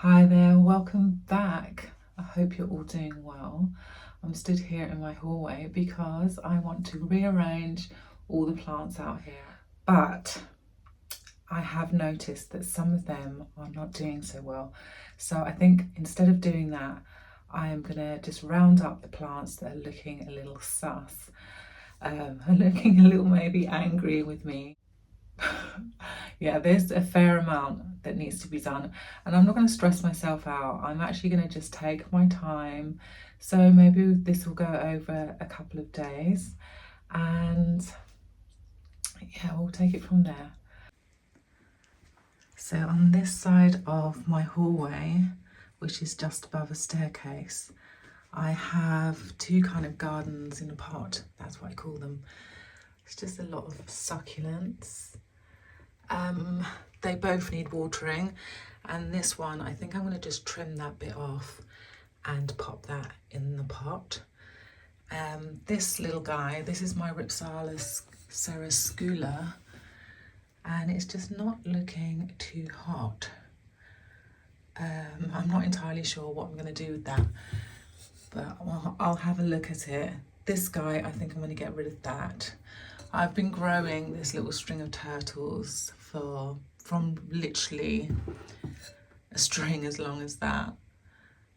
Hi there, welcome back. I hope you're all doing well. I'm stood here in my hallway because I want to rearrange all the plants out here. But I have noticed that some of them are not doing so well. So I think instead of doing that, I am gonna just round up the plants that are looking a little sus, looking a little maybe angry with me. Yeah, there's a fair amount that needs to be done, and I'm not going to stress myself out. I'm actually going to just take my time. So maybe this will go over a couple of days, and yeah, we'll take it from there. So on this side of my hallway, which is just above a staircase, I have two kind of gardens in a pot. That's what I call them. It's just a lot of succulents. They both need watering, and this one I think I'm going to just trim that bit off and pop that in the pot. This little guy, this is my Rhipsalis Succulent, and it's just not looking too hot. I'm not entirely sure what I'm going to do with that, but I'll have a look at it. This guy, I think I'm going to get rid of that. I've been growing this little string of turtles from literally a string as long as that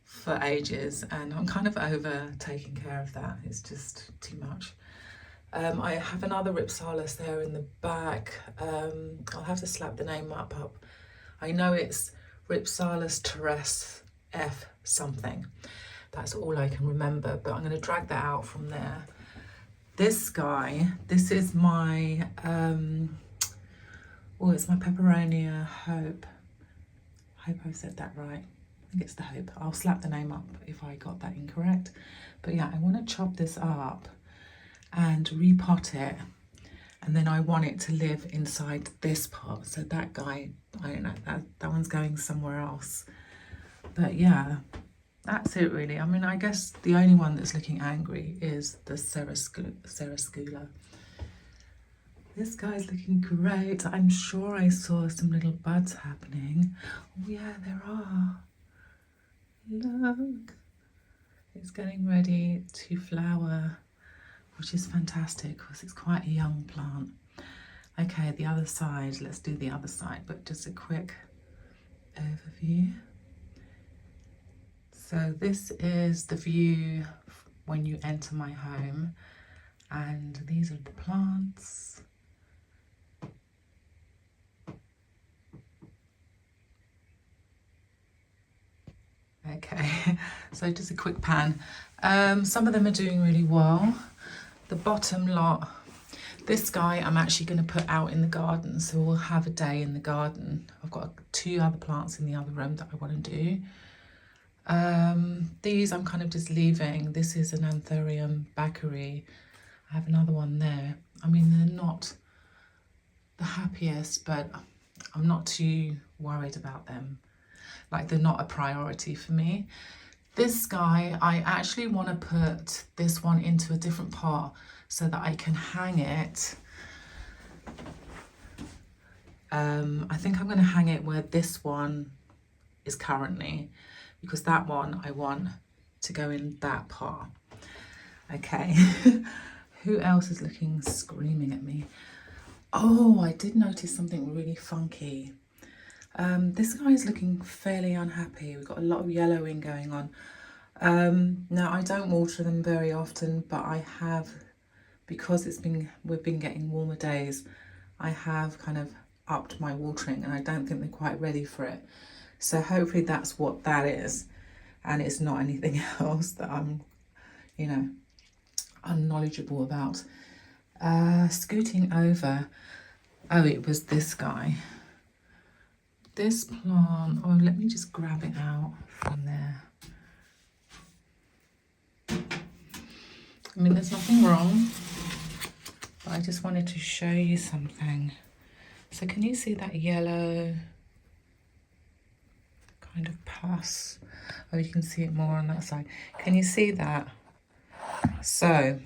for ages, and I'm kind of over taking care of that. It's just too much. I have another Rhipsalis there in the back. I'll have to slap the name up. I know it's Rhipsalis terrestre F something. That's all I can remember, but I'm going to drag that out from there. This guy, this is my, it's my Peperomia Hope. I hope I've said that right. I think it's the Hope. I'll slap the name up if I got that incorrect. But yeah, I want to chop this up and repot it. And then I want it to live inside this pot. So that guy, I don't know, that one's going somewhere else. But yeah, that's it really. I mean, I guess the only one that's looking angry is the Succulent. This guy's looking great. I'm sure I saw some little buds happening. Oh yeah, there are. Look. It's getting ready to flower, which is fantastic because it's quite a young plant. Okay, the other side. Let's do the other side, but just a quick overview. So this is the view when you enter my home, and these are the plants. Okay, so just a quick pan. Some of them are doing really well. The bottom lot, this guy I'm actually going to put out in the garden, so we'll have a day in the garden. I've got two other plants in the other room that I want to do. These I'm kind of just leaving. This is an Anthurium Bakeri. I have another one there. I mean, they're not the happiest, but I'm not too worried about them. Like, they're not a priority for me. This guy, I actually want to put this one into a different pot so that I can hang it. I think I'm going to hang it where this one is currently, because that one I want to go in that pot. Okay, who else is looking screaming at me? Oh, I did notice something really funky. This guy is looking fairly unhappy. We've got a lot of yellowing going on. Now I don't water them very often, but I have, because we've been getting warmer days, I have kind of upped my watering, and I don't think they're quite ready for it. So hopefully that's what that is, and it's not anything else that I'm, unknowledgeable about. Scooting over, oh, it was this guy. This plant, oh, let me just grab it out from there. I mean, there's nothing wrong, but I just wanted to show you something. So can you see that yellow kind of pus? Oh, you can see it more on that side. Can you see that? So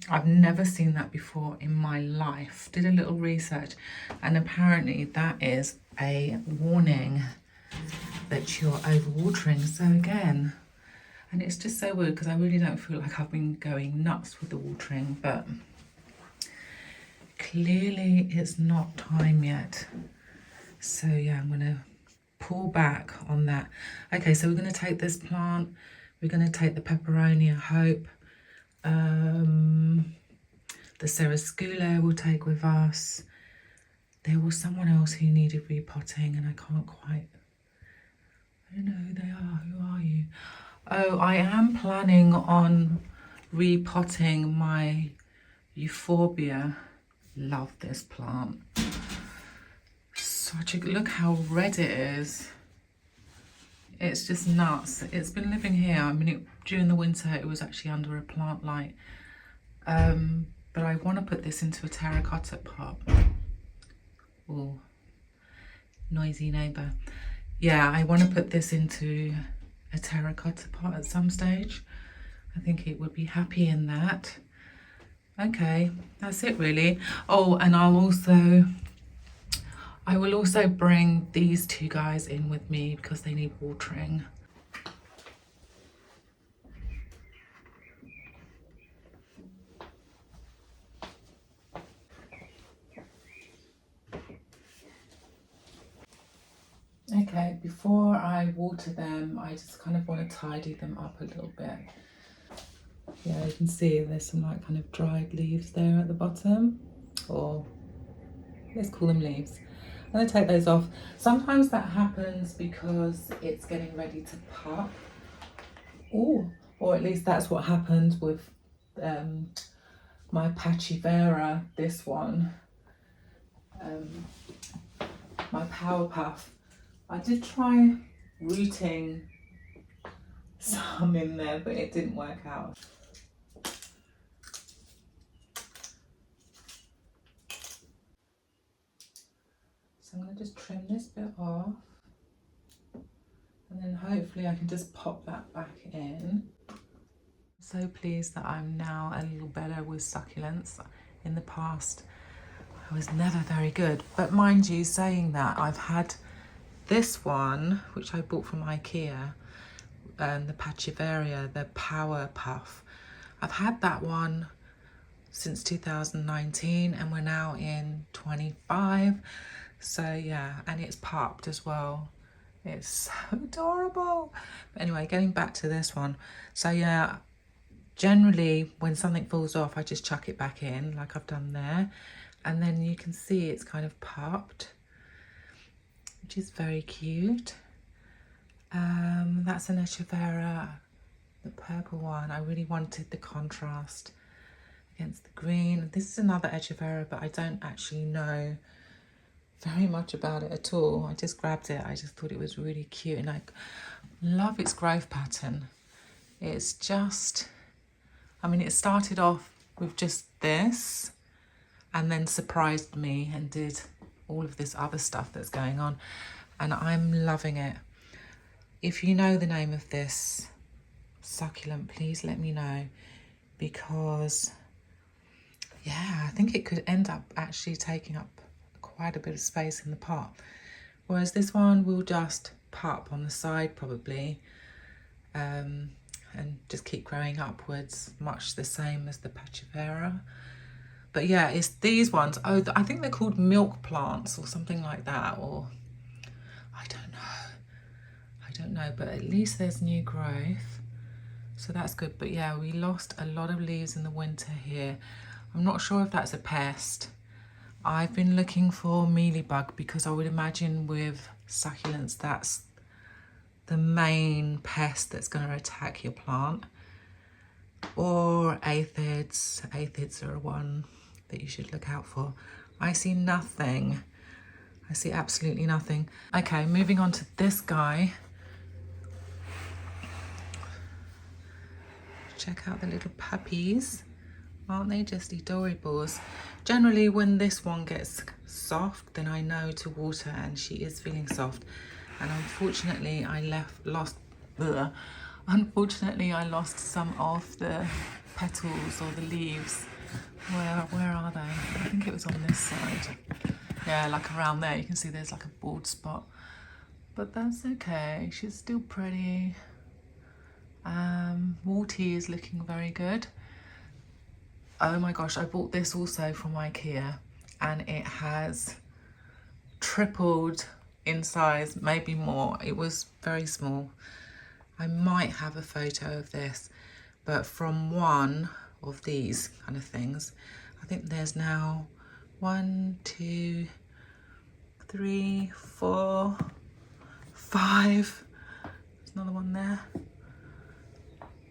I've never seen that before in my life. Did a little research, and apparently that is a warning that you're overwatering. So again, and it's just so weird because I really don't feel like I've been going nuts with the watering, but clearly it's not time yet. So yeah, I'm gonna pull back on that. Okay, so we're gonna take this plant, we're gonna take the Peperomia Hope, the Succulent we'll take with us. There was someone else who needed repotting and I can't quite, I don't know who they are. Who are you? Oh, I am planning on repotting my Euphorbia. Love this plant. Such a, look how red it is. It's just nuts. It's been living here. I mean, during the winter, it was actually under a plant light. But I want to put this into a terracotta pot. Oh, noisy neighbour. Yeah, I want to put this into a terracotta pot at some stage. I think it would be happy in that. Okay, that's it really. Oh, and I will also bring these two guys in with me because they need watering. Okay, before I water them, I just kind of want to tidy them up a little bit. Yeah, you can see there's some like kind of dried leaves there at the bottom, or let's call them leaves. I'm going to take those off. Sometimes that happens because it's getting ready to pop. Oh, or at least that's what happened with my Pachivera, this one, my Power Puff. I did try rooting some in there, but it didn't work out. So I'm going to just trim this bit off, and then hopefully I can just pop that back in. So pleased that I'm now a little better with succulents. In the past, I was never very good. But mind you, saying that, I've had this one, which I bought from IKEA, the Pachivera, the Power Puff. I've had that one since 2019 and we're now in 25. So yeah, and it's popped as well. It's so adorable. But anyway, getting back to this one. So yeah, generally when something falls off, I just chuck it back in like I've done there. And then you can see it's kind of popped, which is very cute. That's an Echeveria, the purple one. I really wanted the contrast against the green. This is another Echeveria, but I don't actually know very much about it at all. I just grabbed it. I just thought it was really cute and I love its growth pattern. It's just, I mean, it started off with just this and then surprised me and did all of this other stuff that's going on, and I'm loving it. If you know the name of this succulent, please let me know, because yeah, I think it could end up actually taking up quite a bit of space in the pot, whereas this one will just pop on the side probably, and just keep growing upwards, much the same as the Pachivera. But yeah, it's these ones. Oh, I think they're called milk plants or something like that, or I don't know, but at least there's new growth, so that's good. But yeah, we lost a lot of leaves in the winter here. I'm not sure if that's a pest. I've been looking for mealybug because I would imagine with succulents that's the main pest that's going to attack your plant, or aphids. Aphids are one that you should look out for. I see nothing. I see absolutely nothing. Okay, moving on to this guy. Check out the little puppies. Aren't they just adorables? Generally, when this one gets soft, then I know to water, and she is feeling soft. And unfortunately, Unfortunately, I lost some of the petals or the leaves. Where are they? I think it was on this side. Yeah, like around there. You can see there's like a bald spot. but that's okay. She's still pretty. Warty is looking very good. Oh my gosh, I bought this also from IKEA and it has tripled in size, maybe more. It was very small. I might have a photo of this, but from one of these kind of things, I think there's now 1, 2, 3, 4, 5. There's another one there.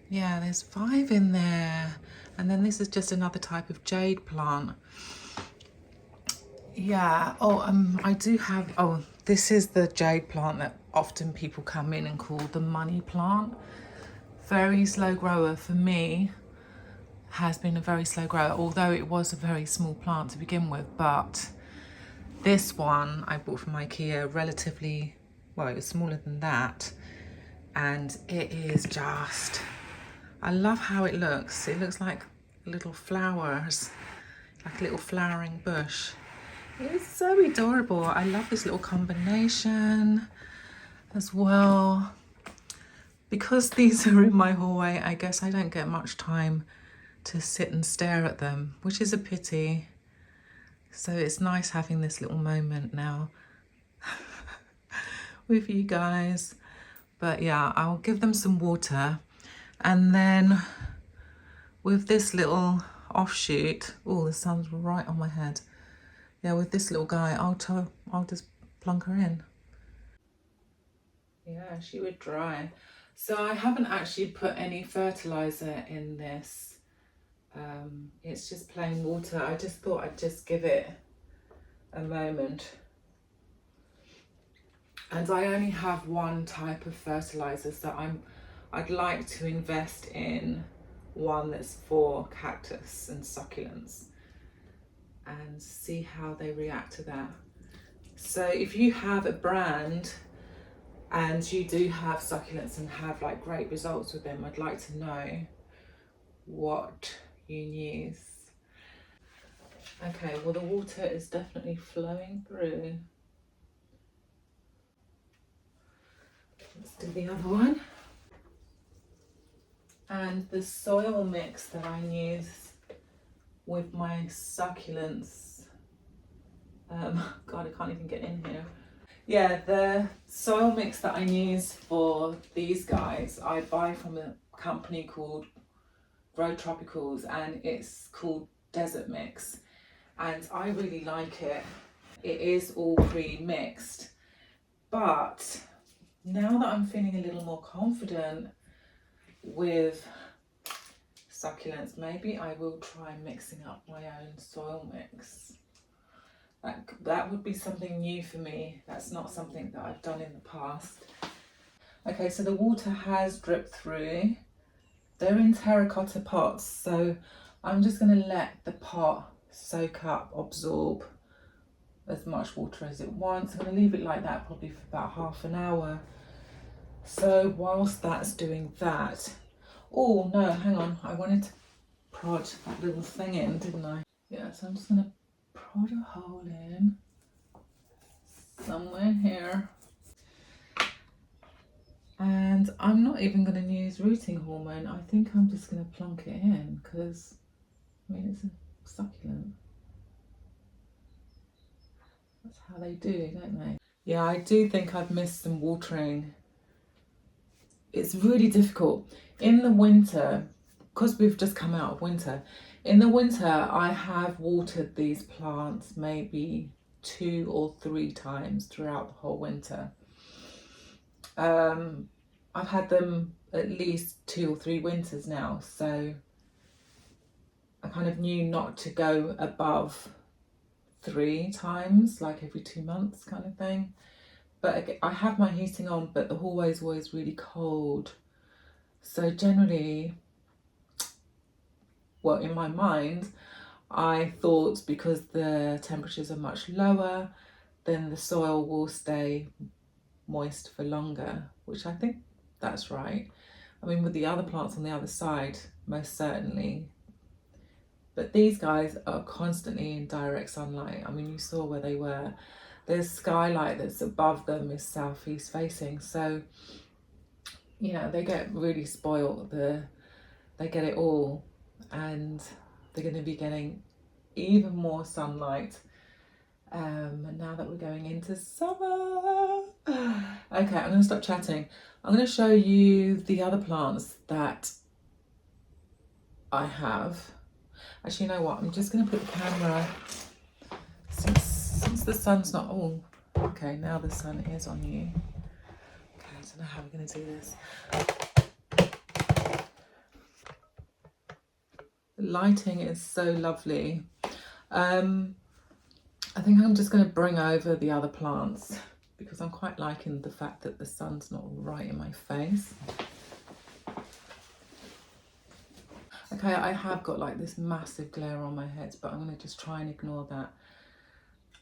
Yeah, there's 5 in there. And then this is just another type of jade plant. Yeah, I do have, this is the jade plant that often people come in and call the money plant. Very slow grower for me, has been a very slow grower, although it was a very small plant to begin with. But this one I bought from IKEA, relatively, well, it was smaller than that. And it is just, I love how it looks. It looks like little flowers, like a little flowering bush. It's so adorable. I love this little combination as well. Because these are in my hallway, I guess I don't get much time to sit and stare at them, which is a pity. So it's nice having this little moment now with you guys. But yeah, I'll give them some water. And then with this little offshoot, oh, the sun's right on my head. Yeah, with this little guy, I'll just plunk her in. Yeah, she would dry. So I haven't actually put any fertilizer in this. It's just plain water. I just thought I'd just give it a moment. And I only have one type of fertilizer, so I'd like to invest in one that's for cactus and succulents and see how they react to that. So if you have a brand and you do have succulents and have like great results with them, I'd like to know what you use. Okay, well the water is definitely flowing through. Let's do the other one. And the soil mix that I use with my succulents, God, I can't even get in here. Yeah, the soil mix that I use for these guys, I buy from a company called Grow Tropicals, and it's called Desert Mix, and I really like it. It is all pre-mixed, but now that I'm feeling a little more confident with succulents, maybe I will try mixing up my own soil mix. That would be something new for me. That's not something that I've done in the past. Okay, so the water has dripped through. They're in terracotta pots, so I'm just going to let the pot soak up, absorb as much water as it wants. I'm going to leave it like that probably for about half an hour. So whilst that's doing that, oh no, hang on, I wanted to prod that little thing in, didn't I? Yeah, so I'm just going to prod a hole in somewhere here. And I'm not even going to use rooting hormone. I think I'm just going to plunk it in because, I mean, it's a succulent. That's how they do, don't they? Yeah, I do think I've missed some watering. It's really difficult. In the winter, because we've just come out of winter, in the winter I have watered these plants maybe 2 or 3 times throughout the whole winter. I've had them at least 2 or 3 winters now, so I kind of knew not to go above 3 times, like every 2 months kind of thing. But I have my heating on, but the hallway is always really cold. So generally, well, in my mind, I thought because the temperatures are much lower, then the soil will stay moist for longer, which I think that's right. I mean, with the other plants on the other side, most certainly. But these guys are constantly in direct sunlight. I mean, you saw where they were. the skylight that's above them is southeast facing, so you know they get really spoiled. They get it all, and they're going to be getting even more sunlight now that we're going into summer. Okay, I'm going to stop chatting. I'm going to show you the other plants that I have. Actually, you know what? I'm just going to put the camera, since the sun's not, oh, okay, now the sun is on you. Okay, I don't know how we're going to do this. The lighting is so lovely. I think I'm just going to bring over the other plants because I'm quite liking the fact that the sun's not right in my face. Okay, I have got like this massive glare on my head, but I'm going to just try and ignore that.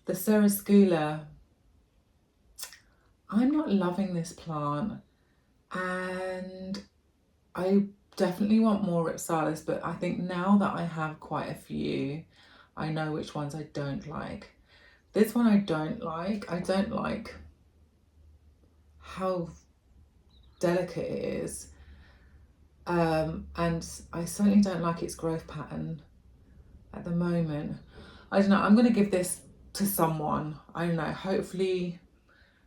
The Succulent, I'm not loving this plant, and I definitely want more Rhipsalis, but I think now that I have quite a few, I know which ones I don't like. This one I don't like. I don't like how delicate it is. And I certainly don't like its growth pattern at the moment. I don't know, I'm going to give this to someone. I don't know, hopefully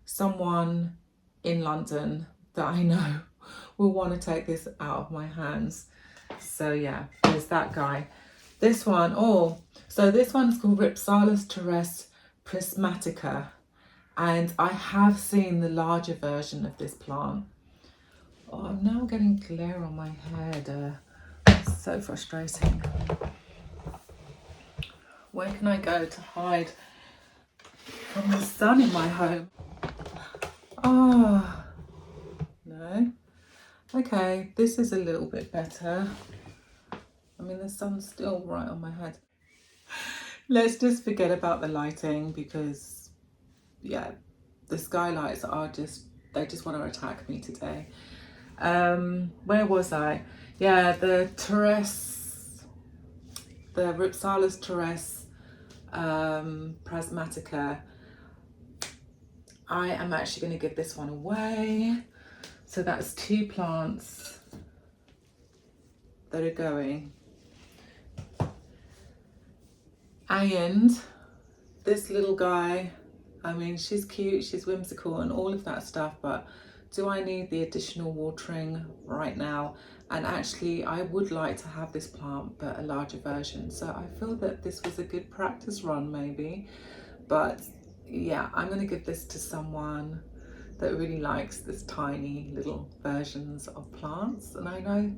someone in London that I know will want to take this out of my hands. So yeah, there's that guy. This one, so this one's called Rhipsalis terrestre prismatica, and I have seen the larger version of this plant. Oh, I'm now getting glare on my head. It's so frustrating. Where can I go to hide from the sun in my home? Oh, no. Okay, this is a little bit better. I mean, the sun's still right on my head. Let's just forget about the lighting because, yeah, the skylights are they just want to attack me today. Where was I? Yeah, the Rhipsalis terrestre prismatica. I am actually going to give this one away. So that's 2 plants that are going. And this little guy, I mean, she's cute, she's whimsical and all of that stuff, but do I need the additional watering right now? And actually, I would like to have this plant, but a larger version. So I feel that this was a good practice run maybe, but yeah, I'm going to give this to someone that really likes this tiny little versions of plants. And I know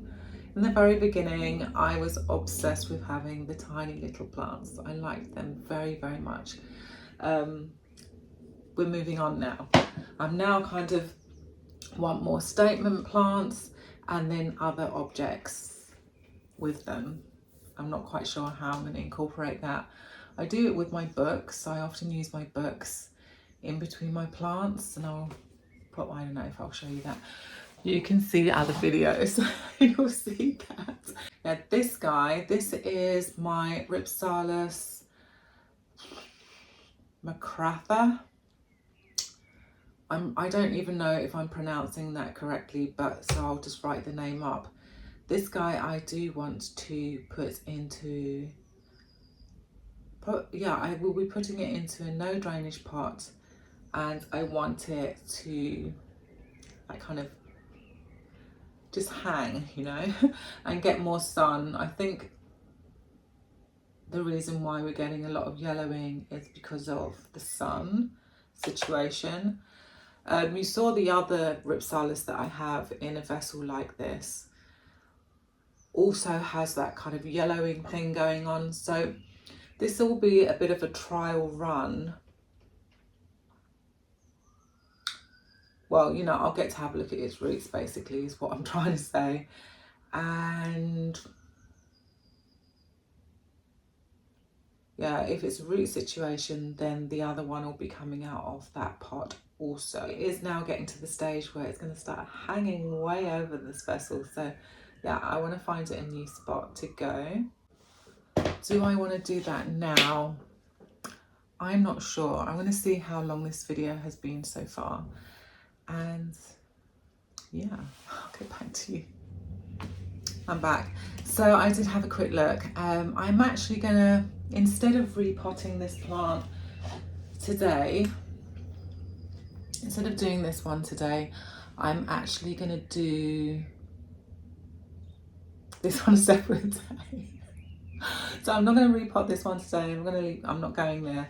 in the very beginning, I was obsessed with having the tiny little plants. I liked them very, very much. We're moving on now. I'm now kind of want more statement plants and then other objects with them. I'm not quite sure how I'm going to incorporate that. I do it with my books. I often use my books in between my plants, and I'll put, I don't know if I'll show you that. You can see other videos, you'll see that. Yeah, this guy, this is my Rhipsalis macratha. I don't even know if I'm pronouncing that correctly, but so I'll just write the name up. This guy I do want to put into, I will be putting it into a no drainage pot, and I want it to like kind of just hang, you know, and get more sun. I think the reason why we're getting a lot of yellowing is because of the sun situation. You saw the other Rhipsalis that I have in a vessel like this also has that kind of yellowing thing going on. So this will be a bit of a trial run. Well, you know, I'll get to have a look at its roots basically is what I'm trying to say. And yeah, if it's a root situation, then the other one will be coming out of that pot also. It is now getting to the stage where it's going to start hanging way over this vessel. So yeah, I want to find it a new spot to go. Do I want to do that now? I'm not sure. I'm going to see how long this video has been so far. And yeah, I'll get back to you. I'm back. So I did have a quick look. I'm actually going to, instead of repotting this plant today, instead of doing this one today, I'm actually going to do this on a separate day. So I'm not going to repot this one today. I'm not going there.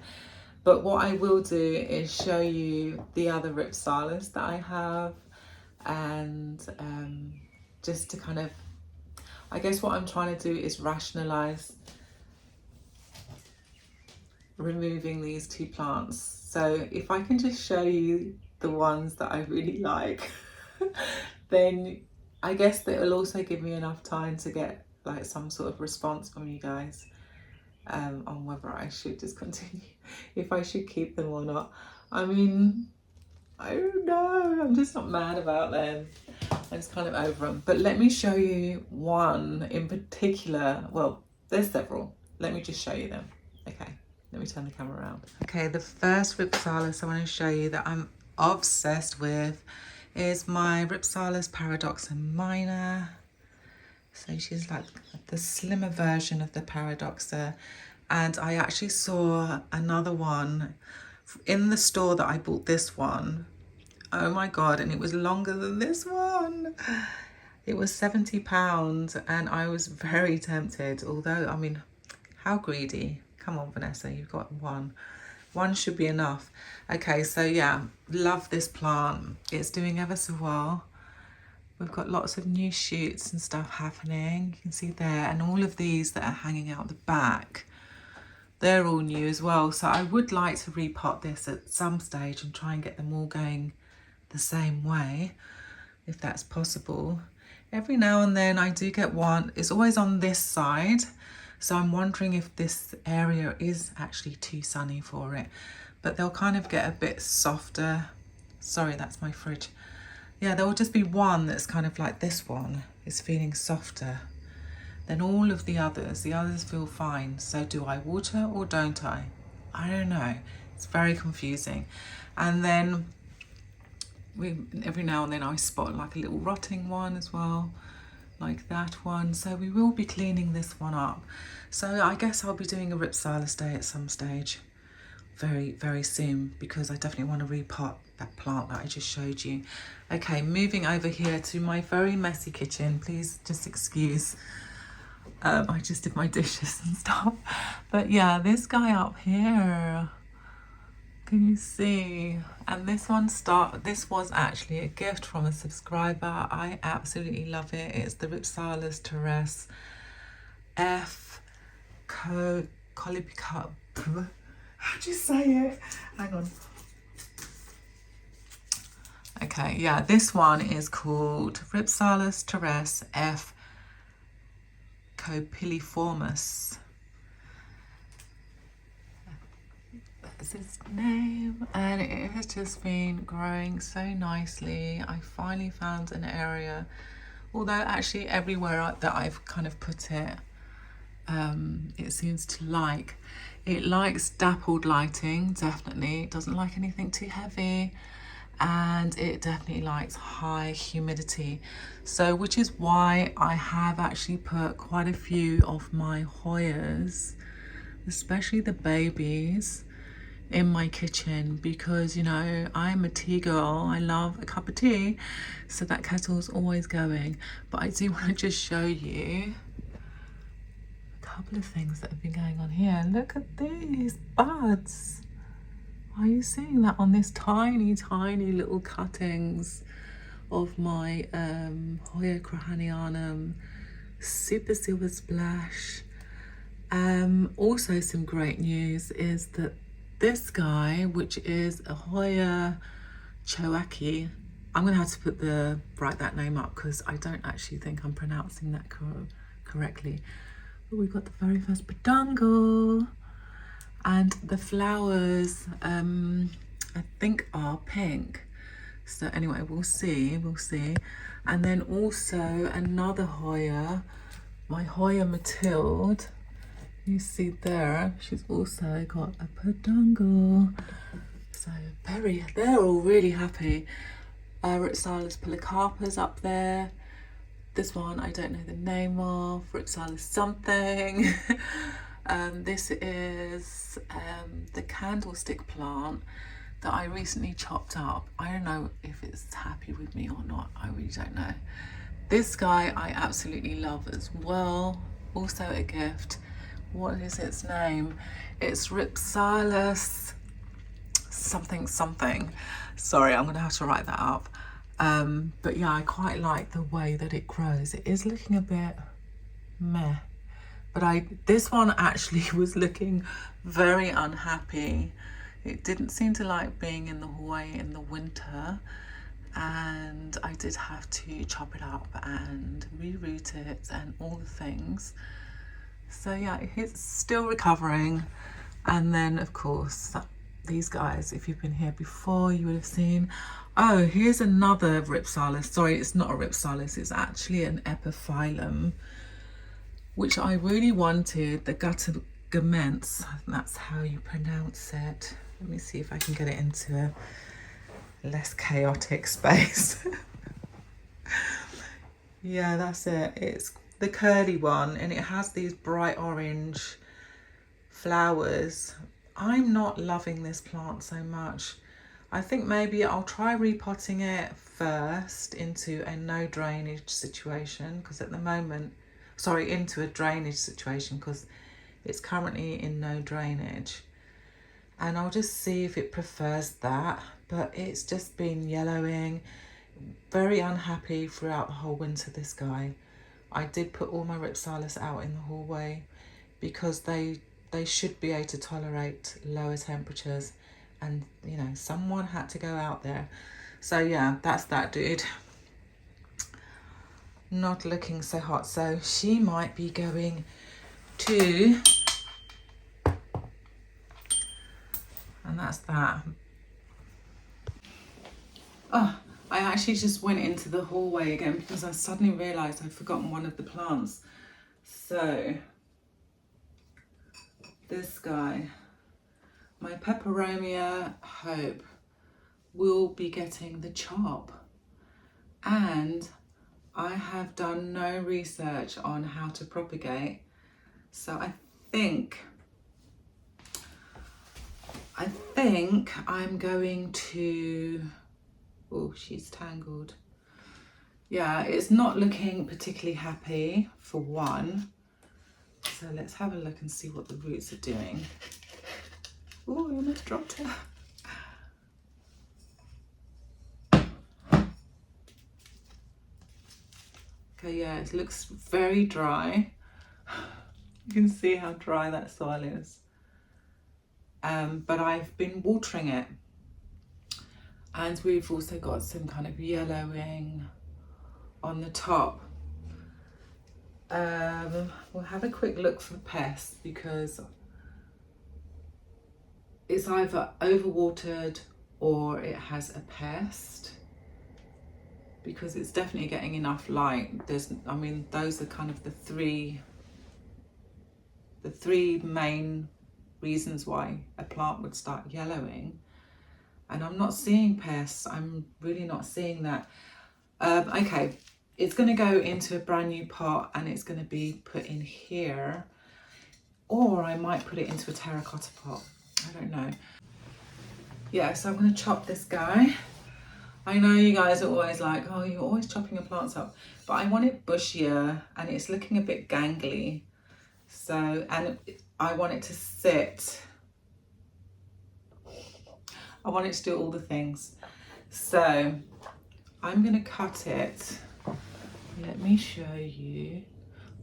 But what I will do is show you the other Rhipsalis that I have, and just to kind of, I guess what I'm trying to do is rationalize removing these two plants. So if I can just show you the ones that I really like, then I guess that it'll also give me enough time to get like some sort of response from you guys on whether I should discontinue, if I should keep them or not. I mean, I don't know, I'm just not mad about them. I'm just kind of over them. But let me show you one in particular. Well, there's several. Let me just show you them. Okay, let me turn the camera around. Okay, the first Rhipsalis I want to show you that I'm obsessed with is my Rhipsalis Paradoxa Minor. So she's like the slimmer version of the Paradoxa. And I actually saw another one in the store that I bought this one. Oh my God, and it was longer than this one. It was £70 and I was very tempted. Although, I mean, how greedy. Come on, Vanessa, you've got one. One should be enough. Okay, so yeah, love this plant. It's doing ever so well. We've got lots of new shoots and stuff happening. You can see there, and all of these that are hanging out the back, they're all new as well. So I would like to repot this at some stage and try and get them all going the same way, if that's possible. Every now and then I do get one. It's always on this side. So I'm wondering if this area is actually too sunny for it. But they'll kind of get a bit softer. Sorry, that's my fridge. Yeah, there will just be one that's kind of like this one is feeling softer than all of the others. The others feel fine. So do I water or don't I? I don't know. It's very confusing. And then every now and then I spot like a little rotting one as well, like that one. So we will be cleaning this one up. So I guess I'll be doing a Rhipsalis day at some stage very, very soon, because I definitely want to repot that plant that I just showed you. Okay, moving over here to my very messy kitchen. Please just excuse, I just did my dishes and stuff. But yeah, this guy up here, can you see? And this was actually a gift from a subscriber. I absolutely love it. It's the Rhipsalis Terrace F Colipica. How'd you say it? Hang on. Okay, yeah, this one is called Rhipsalis Terrace F Copiliformis. That's its name, and it has just been growing so nicely. I finally found an area, although actually everywhere that I've kind of put it, it seems to like. It likes dappled lighting, definitely. It doesn't like anything too heavy, and it definitely likes high humidity. So, which is why I have actually put quite a few of my Hoyas, especially the babies, in my kitchen, because, you know, I'm a tea girl. I love a cup of tea, so that kettle's always going. But I do want to just show you couple of things that have been going on here. Look at these buds. Are you seeing that on this tiny little cuttings of my Hoya Crahanianum Super Silver Splash? Also some great news is that this guy, which is a Hoya Choaki, I'm gonna have to write that name up because I don't actually think I'm pronouncing that correctly. But we've got the very first peduncle, and the flowers I think are pink. So anyway, we'll see. And then also another Hoya, my Hoya Matilde, You see there, she's also got a peduncle. So they're all really happy. Rhipsalis polycarpus up there. This one I don't know the name of, Rhipsalis something. This is the candlestick plant that I recently chopped up. I don't know if it's happy with me or not, I really don't know. This guy I absolutely love as well, also a gift. What is its name? It's Rhipsalis something something. Sorry, I'm gonna have to write that up. But yeah, I quite like the way that it grows. It is looking a bit meh, but this one actually was looking very unhappy. It didn't seem to like being in the hallway in the winter, and I did have to chop it up and reroot it and all the things. So yeah, it's still recovering. And then of course these guys, if you've been here before, you would have seen. Oh, here's another Rhipsalis. Sorry, it's not a Rhipsalis, it's actually an epiphyllum, which I really wanted, the Guttergaments. That's how you pronounce it. Let me see if I can get it into a less chaotic space. Yeah, that's it. It's the curly one, and it has these bright orange flowers. I'm not loving this plant so much. I think maybe I'll try repotting it first into a no drainage situation, because at the moment, sorry, into a drainage situation, because it's currently in no drainage. And I'll just see if it prefers that. But it's just been yellowing, very unhappy throughout the whole winter, this guy. I did put all my Rhipsalis out in the hallway because they should be able to tolerate lower temperatures, and you know, someone had to go out there. So yeah, that's that dude. Not looking so hot, so she might be going to, and that's that. Oh, I actually just went into the hallway again because I suddenly realised I'd forgotten one of the plants. So this guy, my Peperomia Hope, will be getting the chop, and I have done no research on how to propagate, so I think I'm going to, oh, she's tangled. Yeah, it's not looking particularly happy for one. So let's have a look and see what the roots are doing. Oh, I almost dropped her. Okay, yeah, it looks very dry. You can see how dry that soil is. But I've been watering it. And we've also got some kind of yellowing on the top. We'll have a quick look for pests, because it's either overwatered or it has a pest, because it's definitely getting enough light. I mean, those are kind of the three main reasons why a plant would start yellowing. And I'm not seeing pests. I'm really not seeing that. Okay, it's going to go into a brand new pot and it's going to be put in here, or I might put it into a terracotta pot. I don't know. Yeah, so I'm going to chop this guy. I know you guys are always like, oh, you're always chopping your plants up, but I want it bushier and it's looking a bit gangly. So, and I want it to sit. I want it to do all the things. So I'm going to cut it. Let me show you.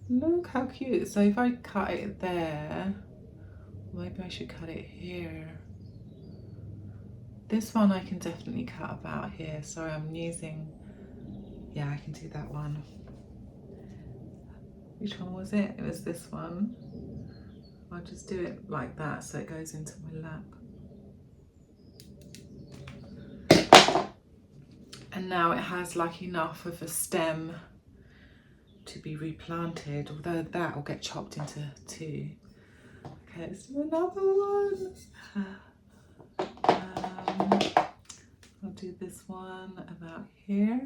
Look how cute. So if I cut it there, maybe I should cut it here. This one I can definitely cut about here. Sorry, I'm using, yeah, I can do that one. Which one was it? It was this one. I'll just do it like that so it goes into my lap. And now it has like enough of a stem to be replanted, although that will get chopped into two. Okay, let's do another one. I'll do this one about here.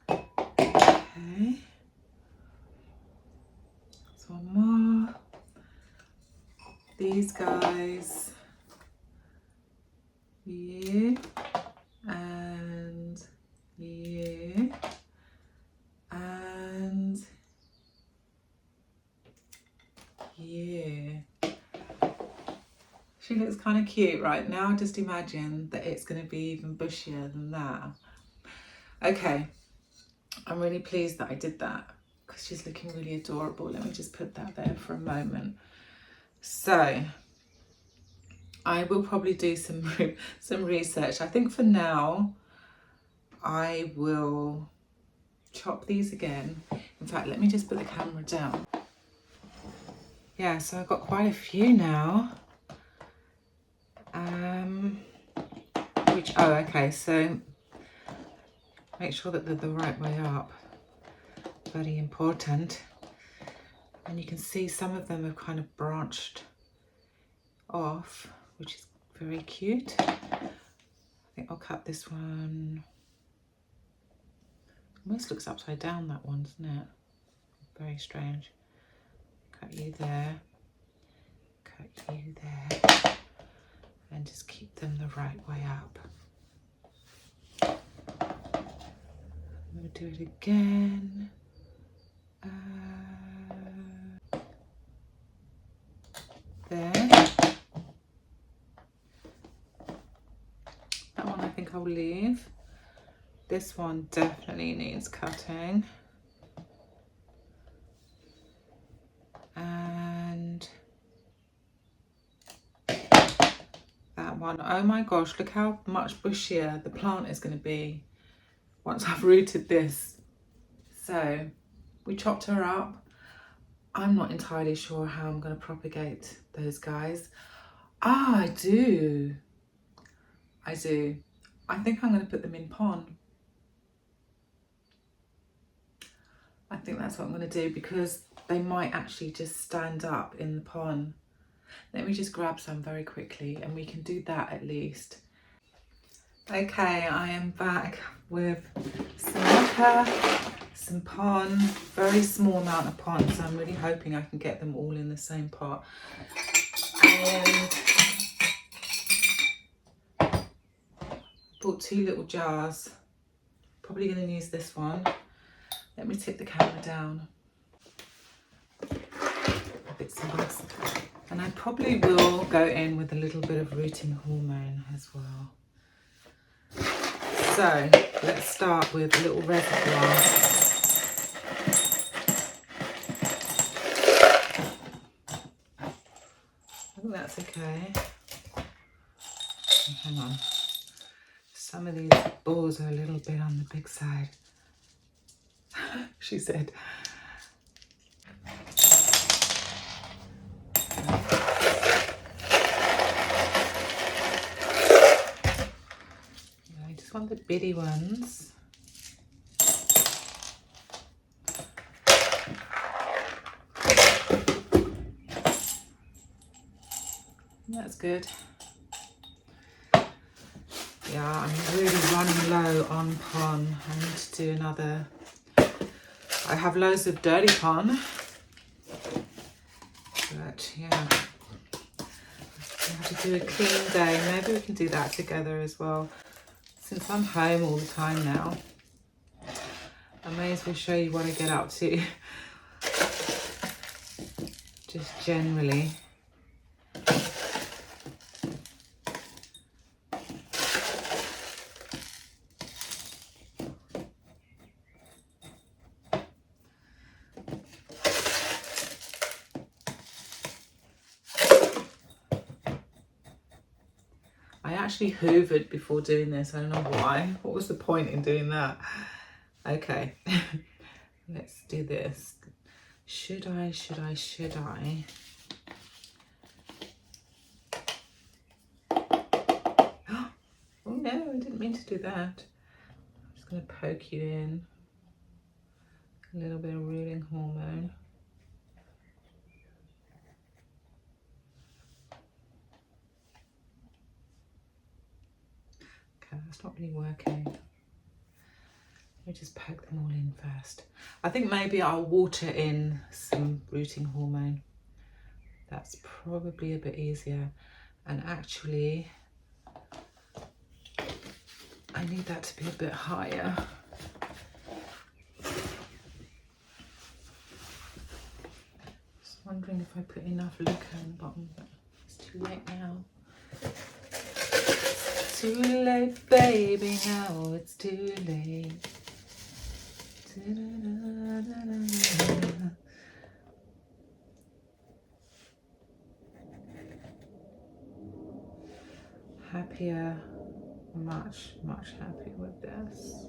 Okay. There's one more. These guys. Yeah. And yeah. And yeah. She looks kind of cute right now. Just imagine that it's going to be even bushier than that. Okay, I'm really pleased that I did that because she's looking really adorable. Let me just put that there for a moment. So I will probably do some research. I think for now I will chop these again. In fact, let me just put the camera down. Yeah, so I've got quite a few now. Okay, so make sure that they're the right way up. Very important. And you can see some of them have kind of branched off, which is very cute. I think I'll cut this one. Almost looks upside down, that one, doesn't it? Very strange. Cut you there. Cut you there. And just keep them the right way up. I'm going to do it again. There. That one I think I'll leave. This one definitely needs cutting. And that one, oh my gosh, look how much bushier the plant is going to be once I've rooted this. So we chopped her up. I'm not entirely sure how I'm going to propagate those guys. I do. I think I'm going to put them in pond. I think that's what I'm going to do because they might actually just stand up in the pond. Let me just grab some very quickly and we can do that at least. Okay, I am back with some wicker, some pond, very small amount of pond, so I'm really hoping I can get them all in the same pot. And bought 2 little jars. Probably going to use this one. Let me tip the camera down. Bits and bobs. And I probably will go in with a little bit of rooting hormone as well. So let's start with a little reservoir. I think that's okay. Hang on. Some of these balls are a little bit on the big side. She said. I just want the bitty ones. That's good. Yeah, I'm really running low on pon. I need to do another. I have loads of dirty pon. But yeah, we have to do a clean day. Maybe we can do that together as well. Since I'm home all the time now, I may as well show you what I get up to. Just generally. I actually hoovered before doing this. I don't know why. What was the point in doing that? Okay, let's do this. Should I? Oh no, I didn't mean to do that. I'm just going to poke you in A little bit of rooting hormone. Okay, that's not really working. Let me just poke them all in first. I think maybe I'll water in some rooting hormone. That's probably a bit easier. And actually, I need that to be a bit higher. Just wondering if I put enough liquor in the bottom, but it's too late now. It's too late, baby, now it's too late. Happier, much happier with this.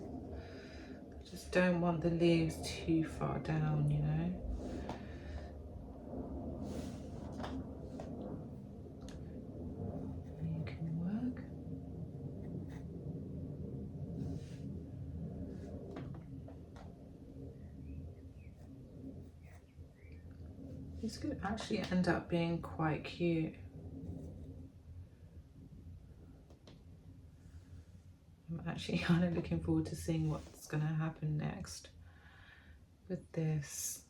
I just don't want the leaves too far down, you know. You can work. This could actually end up being quite cute. I'm actually kind of looking forward to seeing what's going to happen next with this.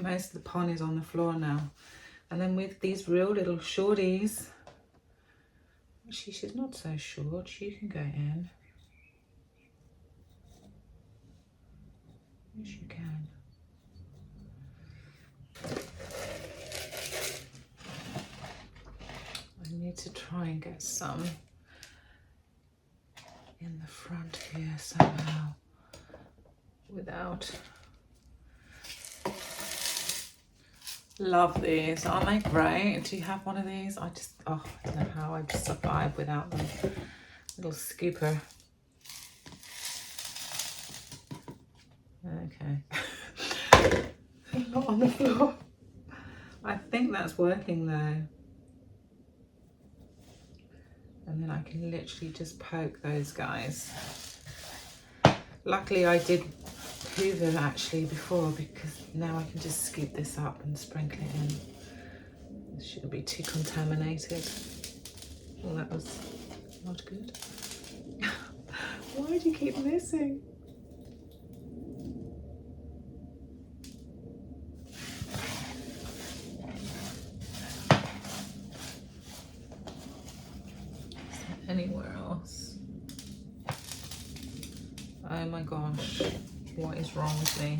Most of the pond is on the floor now. And then with these real little shorties, actually she's not so short, she can go in. Yes, you can. I need to try and get some in the front here somehow without. Love these, aren't they great? Do you have one of these? I don't know how I'd survive without them. Little scooper. Okay. Not on the floor. I think that's working though. And then I can literally just poke those guys. Luckily I did hoover actually before, because now I can just scoop this up and sprinkle it in. It shouldn't be too contaminated. Well, that was not good. Why do you keep missing? Anywhere else? Oh my gosh, what is wrong with me?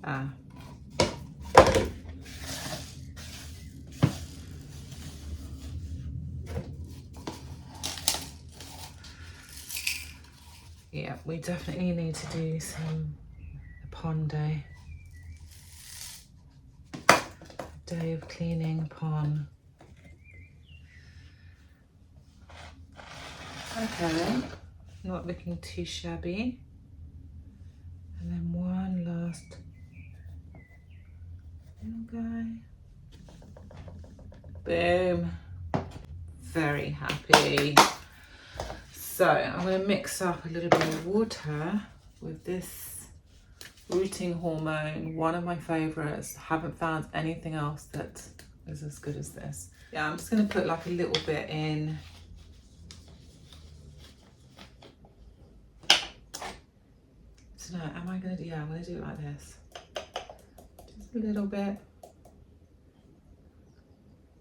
Ah. Yeah, we definitely need to do a pond day. Day of cleaning pond. Okay, not looking too shabby. And then one last little guy. Boom. Very happy. So I'm going to mix up a little bit of water with this rooting hormone, one of my favorites. Haven't found anything else that is as good as this. Yeah, I'm just going to put like a little bit in. So no, am I going to do, yeah, I'm going to do it like this. Just a little bit.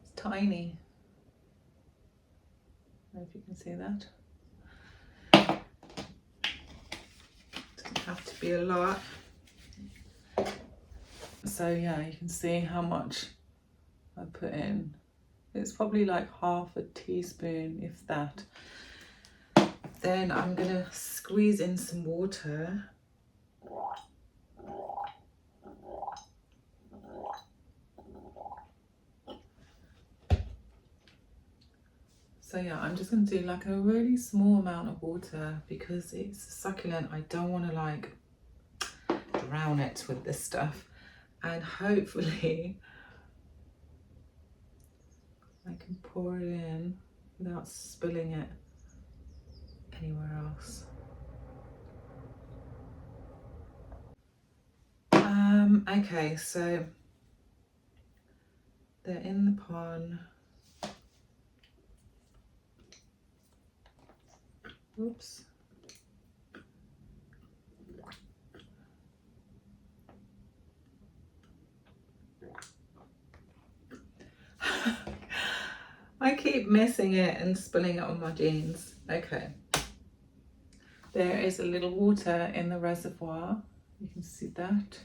It's tiny. I don't know if you can see that. Doesn't have to be a lot. So yeah, you can see how much I put in. It's probably like half a teaspoon, if that. Then I'm gonna squeeze in some water So yeah, I'm just going to do like a really small amount of water because it's a succulent. I don't want to like drown it with this stuff, and hopefully I can pour it in without spilling it anywhere else. Okay, so they're in the pond. Oops. I keep missing it and spilling it on my jeans. Okay. There is a little water in the reservoir. You can see that.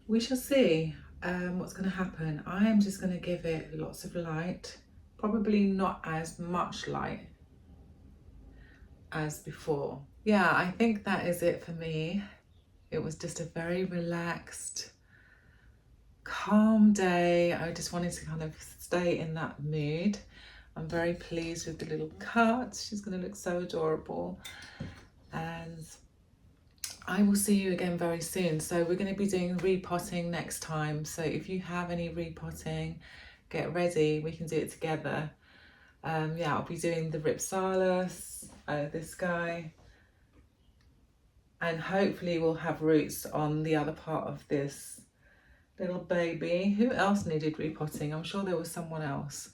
We shall see what's going to happen. I am just going to give it lots of light. Probably not as much light as before. Yeah, I think that is it for me. It was just a very relaxed, calm day. I just wanted to kind of stay in that mood. I'm very pleased with the little cut. She's going to look so adorable. And I will see you again very soon. So we're going to be doing repotting next time. So if you have any repotting, get ready. We can do it together. Yeah, I'll be doing the Rhipsalis, this guy. And hopefully we'll have roots on the other part of this little baby. Who else needed repotting? I'm sure there was someone else.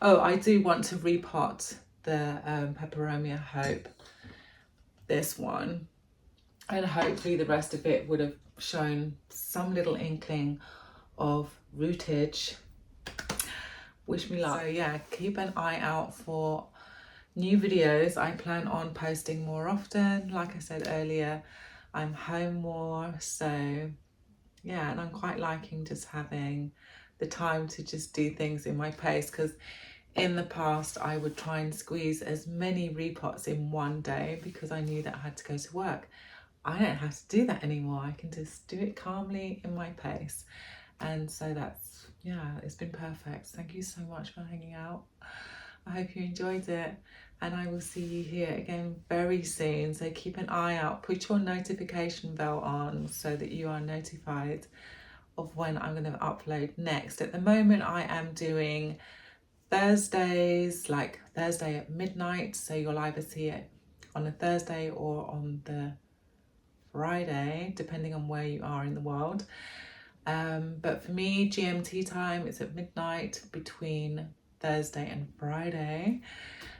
Oh, I do want to repot the Peperomia Hope, this one, and hopefully the rest of it would have shown some little inkling of rootage. Wish me luck. So yeah, keep an eye out for new videos. I plan on posting more often. Like I said earlier, I'm home more, so yeah, and I'm quite liking just having the time to just do things in my pace, because in the past I would try and squeeze as many repots in one day because I knew that I had to go to work. I don't have to do that anymore. I can just do it calmly in my pace. And so that's, yeah, it's been perfect. Thank you so much for hanging out. I hope you enjoyed it, and I will see you here again very soon. So keep an eye out, put your notification bell on so that you are notified of when I'm going to upload next. At the moment I am doing Thursdays, like Thursday at midnight, so you'll either see it on a Thursday or on the Friday, depending on where you are in the world. But for me, GMT time, it's at midnight between Thursday and Friday,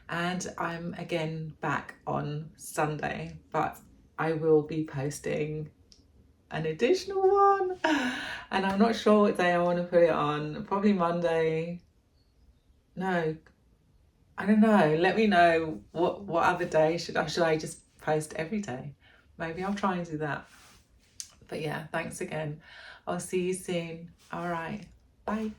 and I'm again back on Sunday, but I will be posting an additional one, and I'm not sure what day I want to put it on. Probably Monday. No, I don't know. Let me know what other day should I just post every day? Maybe I'll try and do that. But yeah, thanks again. I'll see you soon. All right, bye.